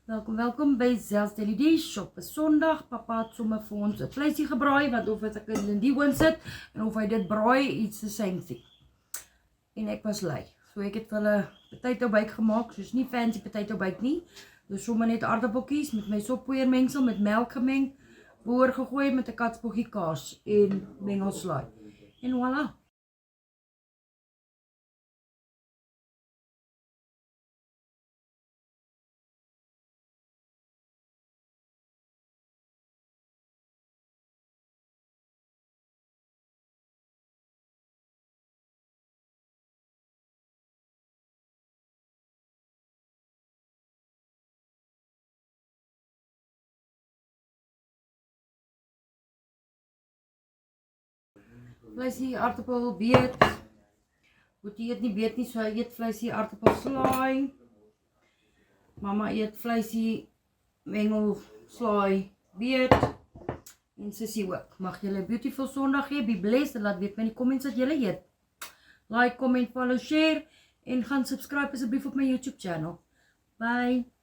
Welkom by Zel's Daily Dish op 'n Sondag. Papa het sommer vir ons 'n vleisie gebraai, want of ek in die oond sit en of hy dit braai, iets the same thing. En ek was lui. So ek het vir hulle potato bake gemaak, soos nie fancy potato bake nie. Dus sommer net aardappeltjies met my soppoeier mengsel met melk gemeng, boor gegooi met 'n katspoggie kaas en mengelslaai. En voilà. Vleisie, aardappel, beet. Boetie eet nie beet nie, so hy eet vleisie, aardappel, slaai. Mama eet vleisie, mengel, slaai, beet. En Sissie ook. Mag julle 'n beautiful Sondag hê, be blessed en laat weet my in die comments wat julle eet. Like, comment, follow, share en gaan subscribe asseblief op my YouTube channel. Bye.